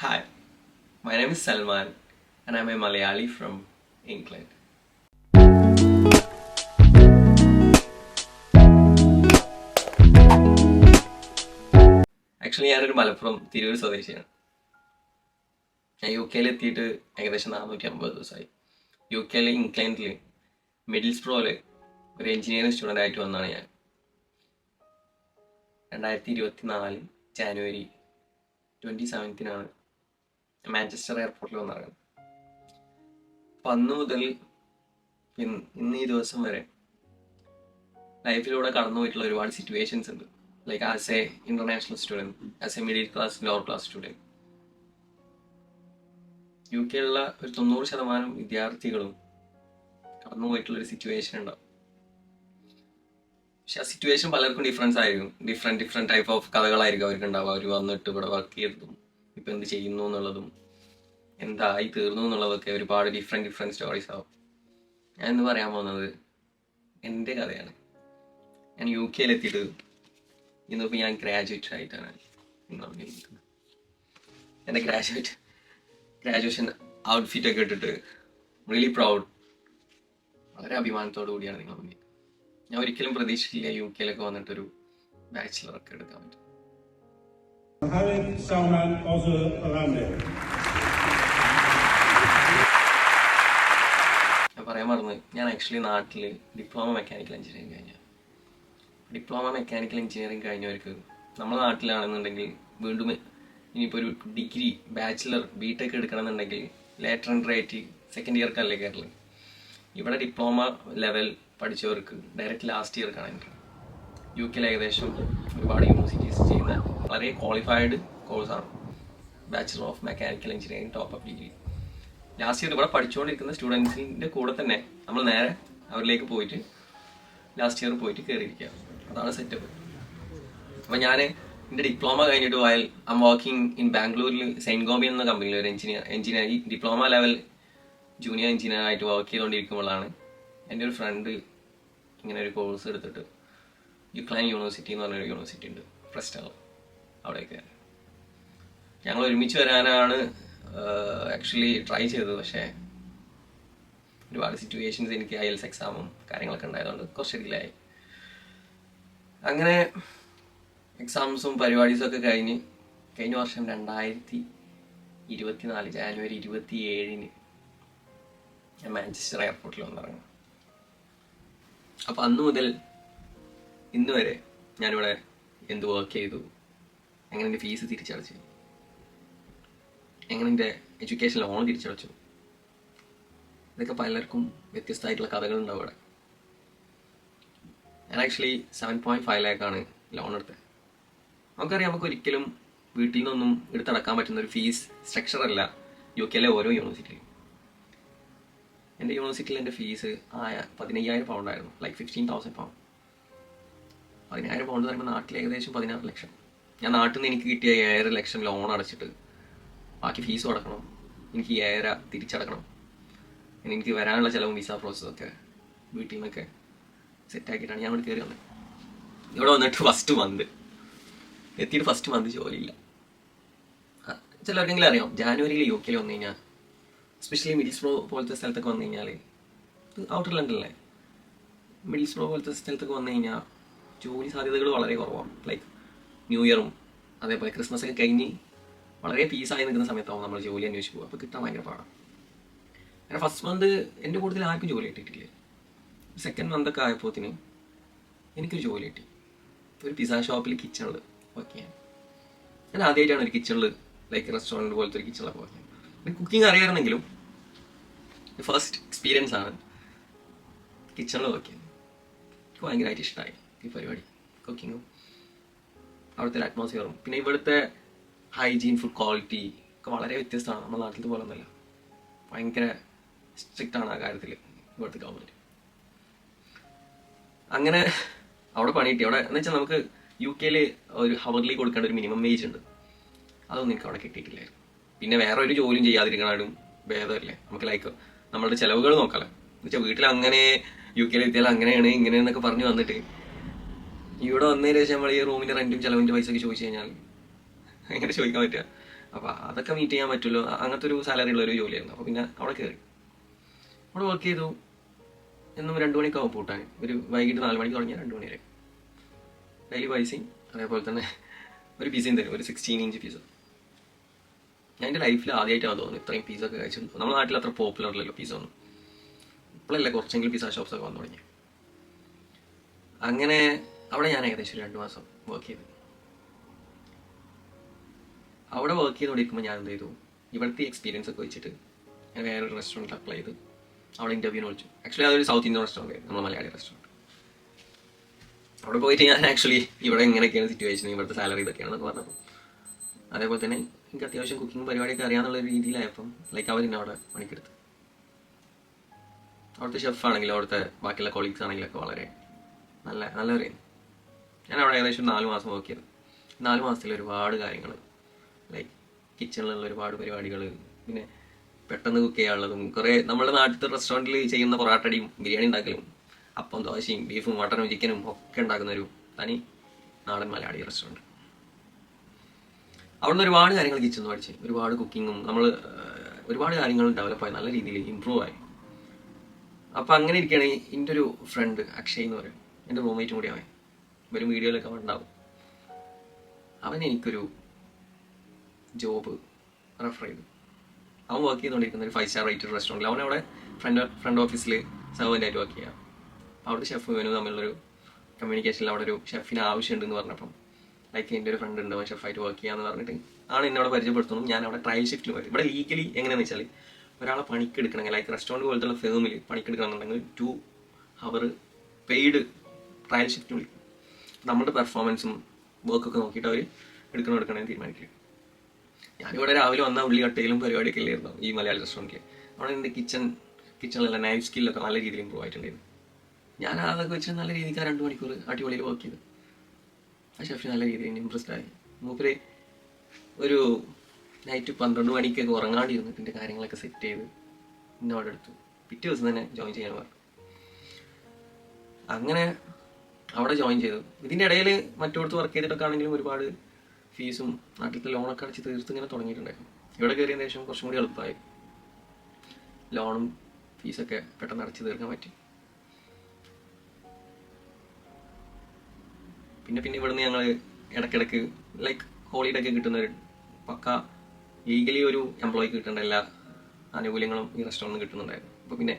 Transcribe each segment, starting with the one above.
Hi, my name is Salman and I'm a Malayali from England. Actually ഞാനൊരു മലപ്പുറം തിരൂർ സ്വദേശിയാണ്. ഞാൻ U കെയിൽ എത്തിയിട്ട് ഏകദേശം 450 ദിവസമായി. യു കെയിലെ ഇംഗ്ലണ്ടിൽ മിഡിൽസ്ബ്രോയിൽ ഒരു എഞ്ചിനീയറിംഗ് സ്റ്റുഡൻ്റ് ആയിട്ട് വന്നതാണ് ഞാൻ. 2024 ജാനുവരി 27 മാഞ്ചസ്റ്റർ എയർപോർട്ടിൽ വന്നിറങ്ങുന്നത്. അപ്പം അന്ന് മുതൽ ഇന്ന് ഈ ദിവസം വരെ ലൈഫിലൂടെ കടന്നു പോയിട്ടുള്ള ഒരുപാട് സിറ്റുവേഷൻസ് ഉണ്ട്. Like as a international student, as a middle class lower class student, U കെയിലുള്ള ഒരു 90% വിദ്യാർത്ഥികളും കടന്നു പോയിട്ടുള്ളൊരു സിറ്റുവേഷൻ ഉണ്ടാവും. പക്ഷെ ആ സിറ്റുവേഷൻ പലർക്കും ഡിഫറൻസ് ആയിരിക്കും. ഡിഫറെൻറ്റ് ടൈപ്പ് ഓഫ് കഥകളായിരിക്കും അവർക്ക് ഉണ്ടാവുക. അവർ വന്നിട്ട് ഇവിടെ വർക്ക് ചെയ്തതും ഇപ്പം എന്ത് ചെയ്യുന്നു എന്നുള്ളതും എന്തായി തീർന്നു എന്നുള്ളതൊക്കെ ഒരുപാട് ഡിഫറെൻറ്റ് സ്റ്റോറീസ് ആവും. ഞാൻ ഇന്ന് പറയാൻ പോകുന്നത് എൻ്റെ കഥയാണ്. ഞാൻ യു കെയിലെത്തിയിട്ട് ഇന്നിപ്പോൾ ഞാൻ ഗ്രാജുവേറ്റ് ആയിട്ടാണ് നിങ്ങളുടെ നിൽക്കുന്നത്. എൻ്റെ ഗ്രാജുവേഷൻ ഔട്ട്ഫിറ്റൊക്കെ ഇട്ടിട്ട് റിയലി പ്രൗഡ്, വളരെ അഭിമാനത്തോടു കൂടിയാണ് നിങ്ങൾ മുന്നിൽ. ഞാൻ ഒരിക്കലും പ്രതീക്ഷിച്ചില്ല യു കെയിലൊക്കെ വന്നിട്ടൊരു ബാച്ചിലറൊക്കെ എടുക്കാൻ പറ്റും. ഞാൻ പറയാൻ മറന്നു, ഞാൻ ആക്ച്വലി നാട്ടിൽ ഡിപ്ലോമ മെക്കാനിക്കൽ എഞ്ചിനീയറിംഗ് കഴിഞ്ഞവർക്ക് നമ്മുടെ നാട്ടിലാണെന്നുണ്ടെങ്കിൽ വീണ്ടും ഇനിയിപ്പോൾ ഒരു ഡിഗ്രി ബാച്ചിലർ ബിടെക് എടുക്കണമെന്നുണ്ടെങ്കിൽ ലേറ്റർ എൻട്രി ആയിട്ട് സെക്കൻഡ് ഇയർക്കല്ലേ കയറല്. ഇവിടെ ഡിപ്ലോമ ലെവൽ പഠിച്ചവർക്ക് ഡയറക്റ്റ് ലാസ്റ്റ് ഇയർ കാണാൻ. യു കെയിൽ ഏകദേശം ഒരുപാട് യൂണിവേഴ്സിറ്റീസ് ചെയ്യുന്ന വളരെ ക്വാളിഫൈഡ് കോഴ്സാണ് bachelor of mechanical engineering top up degree. Last year ഇവിടെ പഠിച്ചുകൊണ്ടിരിക്കുന്ന സ്റ്റുഡൻസിൻ്റെ കൂടെ തന്നെ നമ്മൾ നേരെ അവരിലേക്ക് പോയിട്ട് ലാസ്റ്റ് ഇയർ പോയിട്ട് കയറിയിരിക്കുക. അതാണ് സെറ്റപ്പ്. അപ്പം ഞാൻ എൻ്റെ ഡിപ്ലോമ കഴിഞ്ഞിട്ട് ഐം വർക്കിംഗ് ഇൻ ബാംഗ്ലൂരിൽ സെയിൻറ്റ് ഗോബി എന്ന കമ്പനിയിൽ ഒരു engineer diploma level junior engineer ആയിട്ട് വർക്ക് ചെയ്തുകൊണ്ടിരിക്കുമ്പോഴാണ് എൻ്റെ ഒരു ഫ്രണ്ട് ഇങ്ങനെ ഒരു കോഴ്സ് എടുത്തിട്ട് യുക്ലൈൻ യൂണിവേഴ്സിറ്റി എന്ന് പറഞ്ഞൊരു യൂണിവേഴ്സിറ്റി ഉണ്ട് ഫ്രസ്റ്റൽ, അവിടെയൊക്കെ ഞങ്ങൾ ഒരുമിച്ച് വരാനാണ് ആക്ച്വലി ട്രൈ ചെയ്തത്. പക്ഷേ ഒരുപാട് സിറ്റുവേഷൻസ്, എനിക്ക് IELTS എക്സാമും കാര്യങ്ങളൊക്കെ ഉണ്ടായതുകൊണ്ട് കുറച്ച് ഡിലേ ആയി. അങ്ങനെ എക്സാംസും പരിപാടീസും ഒക്കെ കഴിഞ്ഞ വർഷം 2024 ജാനുവരി 27 ഞാൻ മാഞ്ചസ്റ്റർ എയർപോർട്ടിൽ വന്നിറങ്ങി. അപ്പം അന്ന് മുതൽ ഇന്ന് വരെ ഞാനിവിടെ എന്ത് വർക്ക് ചെയ്തു, എങ്ങനെ എൻ്റെ ഫീസ് തിരിച്ചടച്ചു, എങ്ങനെ എൻ്റെ എഡ്യൂക്കേഷൻ ലോൺ തിരിച്ചടച്ചു, ഇതൊക്കെ പലർക്കും വ്യത്യസ്തമായിട്ടുള്ള കഥകളുണ്ടാവും ഇവിടെ. ഞാൻ ആക്ച്വലി 7.5 ലാഖാണ് ലോൺ എടുത്തത്. നമുക്കറിയാം, നമുക്ക് ഒരിക്കലും വീട്ടിൽ നിന്നൊന്നും എടുത്തടക്കാൻ പറ്റുന്ന ഒരു ഫീസ് സ്ട്രക്ചർ അല്ല യു കെയിലെ ഓരോ യൂണിവേഴ്സിറ്റിയിലും. എൻ്റെ യൂണിവേഴ്സിറ്റിയിൽ എൻ്റെ ഫീസ് 15,000 പൗണ്ടായിരുന്നു, ലൈക്ക് 15,000 പൗണ്ട്. 10,000 പൗണ്ട് പറയുമ്പോൾ നാട്ടിൽ ഏകദേശം 16 ലക്ഷം. ഞാൻ നാട്ടിൽ നിന്ന് എനിക്ക് കിട്ടിയ 7 ലക്ഷം ലോൺ അടച്ചിട്ട് ബാക്കി ഫീസും അടക്കണം, എനിക്ക് 7 തിരിച്ചടക്കണം. എനിക്ക് വരാനുള്ള ചിലവും വിസ പ്രോസസ്സൊക്കെ വീട്ടിൽ നിന്നൊക്കെ സെറ്റാക്കിയിട്ടാണ് ഞാൻ ഇവിടെ കയറി വന്നത്. ഇവിടെ വന്നിട്ട് ഫസ്റ്റ് മന്ത് ജോലിയില്ല. ചിലർക്കെങ്കിലും അറിയാം, ജാനുവരിയിൽ യു കെയിൽ വന്നു കഴിഞ്ഞാൽ, എസ്പെഷ്യലി മിഡിൽസ്ബ്രോ പോലത്തെ സ്ഥലത്തൊക്കെ വന്നു കഴിഞ്ഞാൽ, ഔട്ടർ ലണ്ടനിലെ മിഡിൽസ്ബ്രോ പോലത്തെ സ്ഥലത്തൊക്കെ വന്നു കഴിഞ്ഞാൽ ജോലി സാധ്യതകൾ വളരെ കുറവാണ്. ലൈക്ക് ന്യൂ ഇയറും അതേപോലെ ക്രിസ്മസ് ഒക്കെ കഴിഞ്ഞ് വളരെ പീസായി നിൽക്കുന്ന സമയത്താവും നമ്മൾ ജോലി അന്വേഷിച്ച് പോകുക. അപ്പോൾ കിട്ടാൻ ഭയങ്കര പാടാണ്. അങ്ങനെ ഫസ്റ്റ് മന്ത് എൻ്റെ കൂടുതൽ ആർക്കും ജോലി കിട്ടിയിട്ടില്ല. സെക്കൻഡ് മന്തൊക്കെ ആയപ്പോഴത്തേന് എനിക്കൊരു ജോലി കിട്ടി. ഒരു പിസ്സ ഷോപ്പിൽ കിച്ചണിൽ വർക്ക് ചെയ്യാൻ. ഞാൻ ആദ്യമായിട്ടാണ് ഒരു കിച്ചണിൽ, ലൈക്ക് റെസ്റ്റോറൻറ്റ് പോലത്തെ ഒരു കിച്ചണിലൊക്കെ വർക്ക് ചെയ്യാൻ. കുക്കിംഗ് അറിയാമെന്നെങ്കിലും ഫസ്റ്റ് എക്സ്പീരിയൻസ് ആണ് കിച്ചണിൽ വർക്ക് ചെയ്യാൻ. എനിക്ക് ഭയങ്കരമായിട്ട് ഇഷ്ടമായി ഈ പരിപാടി, കുക്കിങ്ങും അവിടുത്തെ അറ്റ്മോസ്ഫിയറും. പിന്നെ ഇവിടുത്തെ ഹൈജീൻ, ഫുഡ് ക്വാളിറ്റി ഒക്കെ വളരെ വ്യത്യസ്തമാണ്. നമ്മുടെ നാട്ടിലത്തെ പോലെ ഒന്നുമല്ല. ഭയങ്കര സ്ട്രിക്റ്റ് ആണ് ആ കാര്യത്തിൽ ഇവിടുത്തെ ഗവൺമെൻറ്. അങ്ങനെ അവിടെ പണി കിട്ടി. അവിടെ എന്ന് വെച്ചാൽ നമുക്ക് യു കെയിൽ ഒരു ഹവർലി കൊടുക്കേണ്ട ഒരു മിനിമം വേജ് ഉണ്ട്. അതൊന്നും എനിക്ക് അവിടെ കിട്ടിയിട്ടില്ലായിരുന്നു. പിന്നെ വേറെ ഒരു ജോലിയും ചെയ്യാതിരിക്കണാലും ഭേദമല്ലേ. നമുക്ക് ലൈക്ക് നമ്മളുടെ ചിലവുകൾ നോക്കാമല്ലോ. എന്ന് വെച്ചാൽ വീട്ടിൽ അങ്ങനെ യു കെയിൽ എത്തിയാൽ അങ്ങനെയാണ് ഇങ്ങനെയെന്നൊക്കെ പറഞ്ഞു വന്നിട്ട് ഇവിടെ വന്നതിന് ശേഷം നമ്മൾ ഈ റൂമിൻ്റെ റെൻറ്റും ചിലവിൻ്റെ പൈസ ഒക്കെ ചോദിച്ചു കഴിഞ്ഞാൽ എങ്ങനെ ചോദിക്കാൻ പറ്റുക? അപ്പോൾ അതൊക്കെ മീറ്റ് ചെയ്യാൻ പറ്റുമല്ലോ, അങ്ങനത്തെ ഒരു സാലറി ഉള്ള ഒരു ജോലിയായിരുന്നു. അപ്പോൾ പിന്നെ അവിടെ കയറി അവിടെ വർക്ക് ചെയ്തു. എന്നും 2 മണിക്ക് ആവും പൂട്ടാൻ. ഒരു വൈകിട്ട് 4 മണിക്ക് തുടങ്ങിയാൽ 2 മണി വരെ. ഡെയിലി പൈസയും അതേപോലെ തന്നെ ഒരു പിസയും തരും, ഒരു 16 ഇഞ്ച് പിസ. ഞാൻ എൻ്റെ ലൈഫിൽ ആദ്യമായിട്ടാണ് തോന്നുന്നു ഇത്രയും പിസൊക്കെ കഴിച്ചിട്ടുണ്ട്. നമ്മുടെ നാട്ടിൽ അത്ര പോപ്പുലർ അല്ലല്ലോ പിസ ഒന്നും. ഇപ്പോഴല്ലേ കുറച്ചെങ്കിലും പിസ ഷോപ്സൊക്കെ വന്നു തുടങ്ങി. അങ്ങനെ അവിടെ ഞാൻ ഏകദേശം 2 മാസം വർക്ക് ചെയ്തു. അവിടെ വർക്ക് ചെയ്തുകൊണ്ടിരിക്കുമ്പോൾ ഞാൻ എന്ത് ചെയ്തു, ഇവിടുത്തെ എക്സ്പീരിയൻസ് ഒക്കെ വെച്ചിട്ട് ഞാൻ വേറൊരു റെസ്റ്റോറൻറ്റ് അപ്ലൈ ചെയ്തു. അവിടെ ഇൻ്റർവ്യൂവിന് വിളിച്ചു. ആക്ച്വലി അതൊരു സൗത്ത് ഇന്ത്യൻ റെസ്റ്റോറൻറ്റ് ആയിരുന്നു, നമ്മൾ മലയാളി റെസ്റ്റോറൻറ്റ്. അവിടെ പോയിട്ട് ഞാൻ ആക്ച്വലി ഇവിടെ എങ്ങനെയൊക്കെയാണ് സിറ്റുവേഷൻ, ഇവിടുത്തെ സാലറി ഇതൊക്കെയാണെന്നൊക്കെ പറഞ്ഞപ്പോൾ അതേപോലെ തന്നെ എനിക്ക് അത്യാവശ്യം കുക്കിംഗ് പരിപാടിയൊക്കെ അറിയാമെന്നുള്ള രീതിയിലായപ്പം അവരെന്നെ അവിടെ പണിക്കെടുത്ത്. അവിടുത്തെ ഷെഫ് ആണെങ്കിലും അവിടുത്തെ ബാക്കിയുള്ള കൊളീഗ്സ് ആണെങ്കിലൊക്കെ വളരെ നല്ലവരായിരുന്നു. ഞാൻ അവിടെ ഏകദേശം 4 മാസം വർക്ക് ചെയ്തു. 4 മാസത്തിൽ ഒരുപാട് കാര്യങ്ങൾ, കിച്ചണിലുള്ള ഒരുപാട് പരിപാടികൾ, പിന്നെ പെട്ടെന്ന് കുക്ക് ചെയ്യാനുള്ളതും, കുറേ നമ്മുടെ നാട്ടിലത്തെ റെസ്റ്റോറൻറ്റിൽ ചെയ്യുന്ന പൊറാട്ടടിയും ബിരിയാണി ഉണ്ടാക്കലും അപ്പം ദോശയും ബീഫും മട്ടനും ചിക്കനും ഒക്കെ ഉണ്ടാക്കുന്ന ഒരു തനി നാടൻ മലയാളി റെസ്റ്റോറൻറ്റ്. അവിടുന്ന് ഒരുപാട് കാര്യങ്ങൾ കിച്ചൺ പഠിച്ച്, ഒരുപാട് കുക്കിങ്ങും നമ്മൾ ഒരുപാട് കാര്യങ്ങളും ഡെവലപ്പായി, നല്ല രീതിയിൽ ഇമ്പ്രൂവ് ആയി. അപ്പം അങ്ങനെ ഇരിക്കുകയാണ് എൻ്റെ ഒരു ഫ്രണ്ട് അക്ഷയ് എന്ന് പറയും, എൻ്റെ റൂംമേറ്റും കൂടി അവൻ, വരും വീഡിയോയിലൊക്കെ അവൻ ഉണ്ടാവും. അവൻ എനിക്കൊരു ജോബ് റെഫർ ചെയ്തു. അവൻ വർക്ക് ചെയ്തുകൊണ്ടിരിക്കുന്ന ഒരു 5 സ്റ്റാർ റേറ്റഡ് റെസ്റ്റോറൻറ്റിൽ. അവനവിടെ ഫ്രണ്ട് ഓഫീസിൽ സെർവൻ്റായിട്ട് വർക്ക് ചെയ്യാം. അവിടുത്തെ ഷെഫ് ഇവനും തമ്മിലുള്ളൊരു കമ്മ്യൂണിക്കേഷനിൽ അവിടെ ഒരു ഷെഫിന് ആവശ്യമുണ്ടെന്ന് പറഞ്ഞപ്പം എൻ്റെ ഒരു ഫ്രണ്ട് ഉണ്ട്, അവൻ ഷെഫായിട്ട് വർക്ക് ചെയ്യാമെന്ന് പറഞ്ഞിട്ട് ആണ് എന്നോട് പരിചയപ്പെടുത്തുന്നു. ഞാൻ അവിടെ ട്രയൽ ഷിഫ്റ്റിൽ പോയി. ഇവിടെ ലീഗലി എങ്ങനെയാണെന്ന് വെച്ചാൽ ഒരാളെ പണിക്കെടുക്കണമെങ്കിൽ റെസ്റ്റോറൻറ്റ് പോലത്തുള്ള ഫേമിൽ പണിക്കെടുക്കണമെന്നുണ്ടെങ്കിൽ 2 അവർ പെയ്ഡ് ട്രയൽ ഷിഫ്റ്റ് വിളിക്കും. നമ്മുടെ പെർഫോമൻസും വർക്കൊക്കെ നോക്കിയിട്ട് അവർ എടുക്കണമെന്ന് തീരുമാനിക്കും. ഞാനിവിടെ രാവിലെ വന്ന ഉള്ളി കട്ടയിലും പരിപാടിയൊക്കെ ഇല്ലായിരുന്നു ഈ മലയാളി റെസ്റ്റോറൻറ്റിൽ. അവിടെ എൻ്റെ കിച്ചണിലുള്ള നൈഫ് സ്കില്ലൊക്കെ നല്ല രീതിയിൽ ഇമ്പ്രൂവ് ആയിട്ടുണ്ടായിരുന്നു. ഞാൻ അതൊക്കെ വെച്ച് നല്ല രീതിക്ക് 2 മണിക്കൂർ അടിപൊളിയിൽ വർക്ക് ചെയ്തു. ആ ഷെഫിന് നല്ല രീതിയിൽ ഇമ്പ്രസ്ഡ് ആയി. മൂപ്പര് ഒരു നൈറ്റ് 12 മണിക്കൊക്കെ ഉറങ്ങാണ്ടിരുന്നിട്ട് എൻ്റെ കാര്യങ്ങളൊക്കെ സെറ്റ് ചെയ്ത് ഇന്നോടെ എടുത്തു. പിറ്റേ ദിവസം തന്നെ ജോയിൻ ചെയ്യാൻ പറഞ്ഞു. അങ്ങനെ അവിടെ ജോയിൻ ചെയ്തു. ഇതിൻ്റെ ഇടയിൽ മറ്റോടത്ത് വർക്ക് ചെയ്തിട്ടൊക്കെ ആണെങ്കിലും ഒരുപാട് ഫീസും നാട്ടിലത്തെ ലോണൊക്കെ അടച്ച് തീർത്ത് ഇങ്ങനെ തുടങ്ങിയിട്ടുണ്ടായിരുന്നു. ഇവിടെ കയറിയതിന് ശേഷം കുറച്ചും കൂടി എളുപ്പമായി. ലോണും ഫീസൊക്കെ പെട്ടെന്ന് അടച്ച് തീർക്കാൻ പറ്റി. പിന്നെ ഇവിടുന്ന് ഞങ്ങൾ ഇടയ്ക്കിടയ്ക്ക് ഹോളിഡേ ഒക്കെ കിട്ടുന്ന ഒരു പക്ക ലീഗലി ഒരു എംപ്ലോയിക്ക് കിട്ടേണ്ട എല്ലാ ആനുകൂല്യങ്ങളും ഈ റെസ്റ്റോറൻറ്റിൽ കിട്ടുന്നുണ്ടായിരുന്നു. അപ്പോൾ പിന്നെ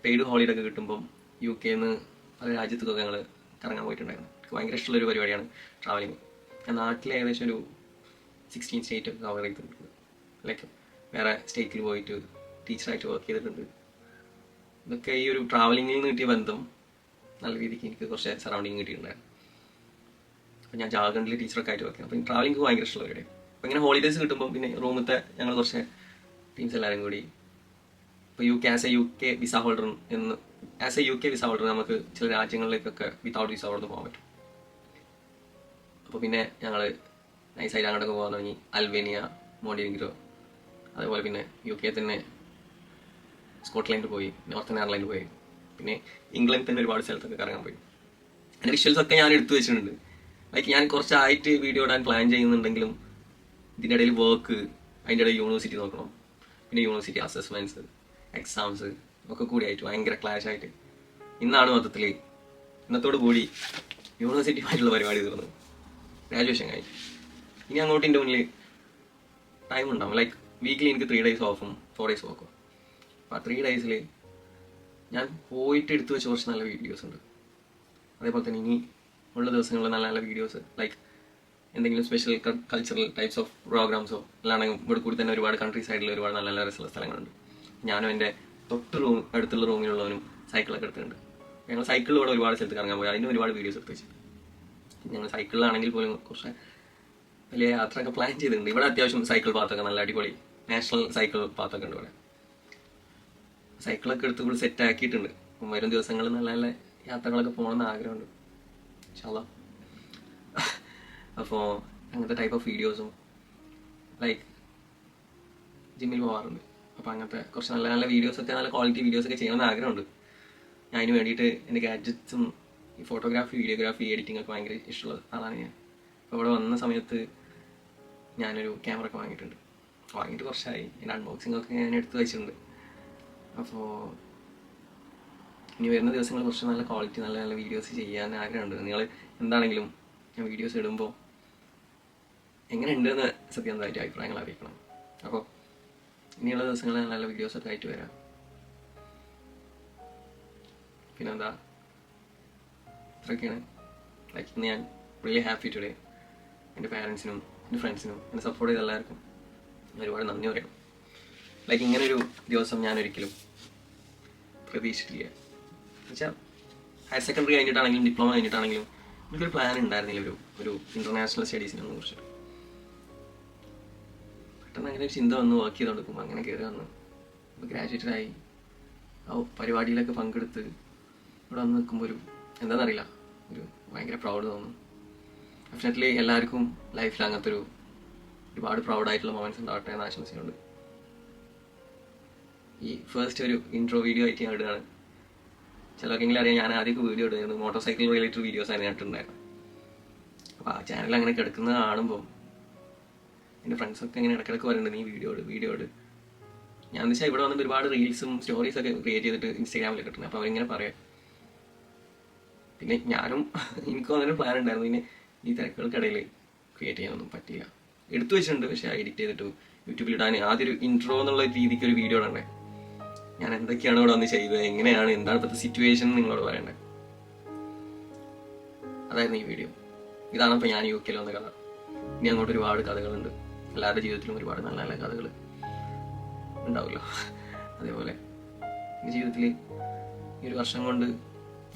പെയ്ഡ് ഹോളിഡേ ഒക്കെ കിട്ടുമ്പം UK നിന്ന് പല രാജ്യത്തൊക്കെ ഞങ്ങൾ കറങ്ങാൻ പോയിട്ടുണ്ടായിരുന്നു. എനിക്ക് ഭയങ്കര ഇഷ്ടമുള്ളൊരു പരിപാടിയാണ് ട്രാവലിങ്. ഞാൻ നാട്ടിൽ ഏകദേശം ഒരു 16 സ്റ്റേറ്റ് ഒക്കെ കവർ ചെയ്തിട്ടുണ്ട്. വേറെ സ്റ്റേറ്റിൽ പോയിട്ട് ടീച്ചറായിട്ട് വർക്ക് ചെയ്തിട്ടുണ്ട്. ഇതൊക്കെ ഈ ഒരു ട്രാവലിങ്ങിൽ നിന്ന് കിട്ടിയ ബന്ധം നല്ല രീതിക്ക് എനിക്ക് കുറച്ച് സറൗണ്ടിങ് കിട്ടിയിട്ടുണ്ടായിരുന്നു. അപ്പോൾ ഞാൻ ജാർഖണ്ഡിൽ ടീച്ചറൊക്കെ ആയിട്ട് വർക്ക് ചെയ്യും. അപ്പോൾ ട്രാവലിംഗ് ഭയങ്കര ഇഷ്ടമുള്ള പരിപാടി. അപ്പോൾ ഇങ്ങനെ ഹോളിഡേയ്സ് കിട്ടുമ്പോൾ പിന്നെ റൂമത്തെ ഞങ്ങൾ കുറച്ച് ടീംസ് എല്ലാവരും കൂടി ഇപ്പോൾ as A UK visa holder നമുക്ക് ചില രാജ്യങ്ങളിലേക്കൊക്കെ വിത്തൗട്ട് വിസ ഹോൾഡർ പോകാൻ പറ്റും. അപ്പോൾ പിന്നെ ഞങ്ങൾ നൈസായിട്ട് അങ്ങോട്ടൊക്കെ പോകാൻ തുടങ്ങി. അൽബേനിയ, മോണ്ടിനിഗ്രോ, അതേപോലെ പിന്നെ UK തന്നെ സ്കോട്ട്ലൻഡ് പോയി, നോർത്തേൺ അയർലൻഡ് പോയി, പിന്നെ ഇംഗ്ലണ്ടിൽ തന്നെ ഒരുപാട് സ്ഥലത്തൊക്കെ കറങ്ങാൻ പോയി. അതിൻ്റെ വിഷ്വൽസൊക്കെ ഞാൻ എടുത്തു വെച്ചിട്ടുണ്ട്. ഞാൻ കുറച്ചായിട്ട് വീഡിയോ ഇടാൻ പ്ലാൻ ചെയ്യുന്നുണ്ടെങ്കിലും ഇതിൻ്റെ ഇടയിൽ വർക്ക്, അതിൻ്റെ ഇടയിൽ യൂണിവേഴ്സിറ്റി നോക്കണം, പിന്നെ യൂണിവേഴ്സിറ്റി അസസ്മെൻറ്റ്സ്, എക്സാംസ് ഒക്കെ കൂടിയായിട്ട് ഭയങ്കര ക്ലാഷ് ആയിട്ട് ഇന്നാണ് മൊത്തത്തിൽ ഇന്നത്തോടു കൂടി യൂണിവേഴ്സിറ്റിയുമായിട്ടുള്ള പരിപാടി തീർന്നു. ഗ്രാജുവേഷൻ കഴിഞ്ഞു. ഇനി അങ്ങോട്ട് എൻ്റെ മുന്നിൽ ടൈം ഉണ്ടാവും. വീക്കിലി എനിക്ക് 3 days ഓഫും 4 days വർക്കും. അപ്പോൾ ആ 3 days ഞാൻ പോയിട്ട് എടുത്തു വെച്ച കുറച്ച് നല്ല വീഡിയോസ് ഉണ്ട്. അതേപോലെ തന്നെ ഇനി ഉള്ള ദിവസങ്ങളിൽ നല്ല നല്ല വീഡിയോസ് എന്തെങ്കിലും സ്പെഷ്യൽ കൾച്ചറൽ ടൈപ്സ് ഓഫ് പ്രോഗ്രാംസോ അല്ലാണെങ്കിൽ ഇവിടെ കൂടി തന്നെ ഒരുപാട് കൺട്രി സൈഡിൽ ഒരുപാട് നല്ല നല്ല രസമുള്ള സ്ഥലങ്ങളുണ്ട്. ഞാനും എൻ്റെ അടുത്തുള്ള റൂമിലുള്ളവനും സൈക്കിളൊക്കെ എടുത്തിട്ടുണ്ട്. ഞങ്ങൾ സൈക്കിളിലൂടെ ഒരുപാട് സ്ഥലത്ത് കറങ്ങാൻ പോയി. അതിന് ഒരുപാട് വീഡിയോസ് എടുത്ത് വെച്ചു. ഞങ്ങൾ സൈക്കിളിലാണെങ്കിൽ പോലും കുറച്ച് വലിയ യാത്രയൊക്കെ പ്ലാൻ ചെയ്തിട്ടുണ്ട്. ഇവിടെ അത്യാവശ്യം സൈക്കിൾ പാത്തൊക്കെ നല്ല അടിപൊളി നാഷണൽ സൈക്കിൾ പാത്തൊക്കെ ഉണ്ട് ഇവിടെ. സൈക്കിളൊക്കെ എടുത്ത് ഇവിടെ സെറ്റ് ആക്കിയിട്ടുണ്ട്. വരും ദിവസങ്ങളിൽ നല്ല നല്ല യാത്രകളൊക്കെ പോകണമെന്ന് ആഗ്രഹമുണ്ട് ഇൻഷാ അല്ലാഹ്. അപ്പോൾ അങ്ങനത്തെ ടൈപ്പ് ഓഫ് വീഡിയോസും ജിമ്മിൽ പോകാറുണ്ട്. അപ്പോൾ അങ്ങനത്തെ കുറച്ച് നല്ല നല്ല വീഡിയോസൊക്കെ, നല്ല ക്വാളിറ്റി വീഡിയോസൊക്കെ ചെയ്യണമെന്ന് ആഗ്രഹമുണ്ട്. ഞാൻ അതിന് വേണ്ടിയിട്ട് എൻ്റെ ഗാഡ്ജറ്റ്സും ഈ ഫോട്ടോഗ്രാഫി, വീഡിയോഗ്രാഫി, എഡിറ്റിംഗ് ഒക്കെ ഭയങ്കര ഇഷ്ടമുള്ള ആളാണ് ഞാൻ. അപ്പോൾ ഇവിടെ വന്ന സമയത്ത് ഞാനൊരു ക്യാമറ ഒക്കെ വാങ്ങിയിട്ടുണ്ട്. വാങ്ങിയിട്ട് കുറച്ചായി. എൻ്റെ അൺബോക്സിംഗ് ഒക്കെ ഞാൻ എടുത്ത് വെച്ചിട്ടുണ്ട്. അപ്പോൾ ഇനി വരുന്ന ദിവസങ്ങൾ കുറച്ച് നല്ല ക്വാളിറ്റി നല്ല നല്ല വീഡിയോസ് ചെയ്യാൻ ആഗ്രഹമുണ്ട്. നിങ്ങൾ എന്താണെങ്കിലും ഞാൻ വീഡിയോസ് ഇടുമ്പോൾ എങ്ങനെ ഉണ്ടെന്ന് സത്യസന്ധമായിട്ട് അഭിപ്രായങ്ങൾ അറിയിക്കണം. അപ്പോൾ ഇനിയുള്ള ദിവസങ്ങളിൽ നല്ല വീഡിയോസൊക്കെ ആയിട്ട് വരാം. പിന്നെന്താ, ഇത്രയൊക്കെയാണ്. ലൈക്ക് ഇന്ന് ഞാൻ റിയലി ഹാപ്പി ടുഡേ. എൻ്റെ പാരൻസിനും എൻ്റെ ഫ്രണ്ട്സിനും എന്നെ സപ്പോർട്ട് ചെയ്ത എല്ലാവർക്കും ഒരുപാട് നന്ദി പറയണം. ലൈക്ക് ഇങ്ങനൊരു ദിവസം ഞാൻ ഒരിക്കലും പ്രതീക്ഷിച്ചിട്ടില്ല. എന്നുവെച്ചാൽ ഹയർ സെക്കൻഡറി കഴിഞ്ഞിട്ടാണെങ്കിലും ഡിപ്ലോമ കഴിഞ്ഞിട്ടാണെങ്കിലും എനിക്കൊരു പ്ലാൻ ഉണ്ടായിരുന്നില്ല ഒരു ഇൻ്റർനാഷണൽ സ്റ്റഡീസിനെ കുറിച്ചിട്ട്. പെട്ടെന്ന് അങ്ങനെ ഒരു ചിന്ത വന്ന് വർക്ക് ചെയ്ത് കൊടുക്കുമ്പോൾ അങ്ങനെ കയറി വന്ന് ഇപ്പോൾ ഗ്രാജുവേറ്റഡായി ആ പരിപാടിയിലൊക്കെ പങ്കെടുത്ത് ഇവിടെ വന്ന് നിൽക്കുമ്പോൾ ഒരു എന്താണെന്നറിയില്ല, ഒരു ഭയങ്കര പ്രൗഡ് തോന്നുന്നു. ഡെഫിനറ്റ്ലി എല്ലാവർക്കും ലൈഫിൽ അങ്ങനത്തെ ഒരുപാട് പ്രൗഡായിട്ടുള്ള മൊമെൻറ്റ്സ് ഉണ്ടാവട്ടെ എന്ന് ആശംസിക്കുന്നുണ്ട്. ഈ ഫസ്റ്റ് ഒരു ഇൻട്രോ വീഡിയോ ആയിട്ട് ഞാൻ ഇടുകയാണ്. ചിലർക്കെങ്കിലും അറിയാം, ഞാൻ ആദ്യമൊക്കെ വീഡിയോ ഇടുന്നത് മോട്ടോർ സൈക്കിൾ റിലേറ്റഡ് വീഡിയോസ് ആണ് ഞാൻ ഇട്ടുണ്ടായിരുന്നത്. അപ്പോൾ ആ ചാനൽ അങ്ങനെ കിടക്കുന്നത് കാണുമ്പോൾ എൻ്റെ ഫ്രണ്ട്സൊക്കെ ഇങ്ങനെ ഇടയ്ക്കിടയ്ക്ക് പറയുന്നുണ്ട്, നീ വീഡിയോ ഇട്. ഞാൻ എന്ന് വെച്ചാൽ ഇവിടെ വന്നിട്ട് ഒരുപാട് റീൽസും സ്റ്റോറീസൊക്കെ ക്രിയേറ്റ് ചെയ്തിട്ട് ഇൻസ്റ്റാഗ്രാമിൽ കിട്ടുന്നത്. അപ്പോൾ അവരിങ്ങനെ പറയാം. പിന്നെ ഞാനും എനിക്കും അങ്ങനെ പ്ലാൻ ഉണ്ടായിരുന്നു. പിന്നെ ഈ തിരക്കുകൾക്കിടയിൽ ക്രിയേറ്റ് ചെയ്യാനൊന്നും പറ്റില്ല. എടുത്തു വെച്ചിട്ടുണ്ട്, പക്ഷേ എഡിറ്റ് ചെയ്തിട്ട് യൂട്യൂബിൽ ഇടാൻ ആദ്യം ഒരു ഇൻട്രോ എന്നുള്ള രീതിക്ക് ഒരു വീഡിയോ ഇടണ്ടേ. ഞാൻ എന്തൊക്കെയാണ് ഇവിടെ വന്ന് ചെയ്തത്, എങ്ങനെയാണ്, എന്താണ് ഇപ്പോഴത്തെ സിറ്റുവേഷൻ നിങ്ങളോട് പറയണ്ടേ. അതായിരുന്നു ഈ വീഡിയോ. ഇതാണ് ഇപ്പോൾ ഞാൻ UK വന്ന കഥ. ഇനി അങ്ങോട്ട് ഒരുപാട് കഥകളുണ്ട്. എല്ലാവരുടെ ജീവിതത്തിലും ഒരുപാട് നല്ല നല്ല കഥകൾ ഉണ്ടാവുമല്ലോ. അതേപോലെ എൻ്റെ ജീവിതത്തിൽ ഈ ഒരു വർഷം കൊണ്ട്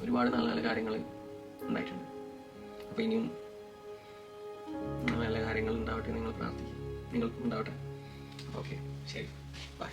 ഒരുപാട് നല്ല നല്ല കാര്യങ്ങൾ ഉണ്ടായിട്ടുണ്ട്. അപ്പോൾ ഇനിയും നല്ല കാര്യങ്ങൾ ഉണ്ടാവട്ടെ നിങ്ങൾ പ്രാർത്ഥിക്കും. നിങ്ങൾക്കും ഉണ്ടാവട്ടെ. ഓക്കെ, ശരി, ബൈ.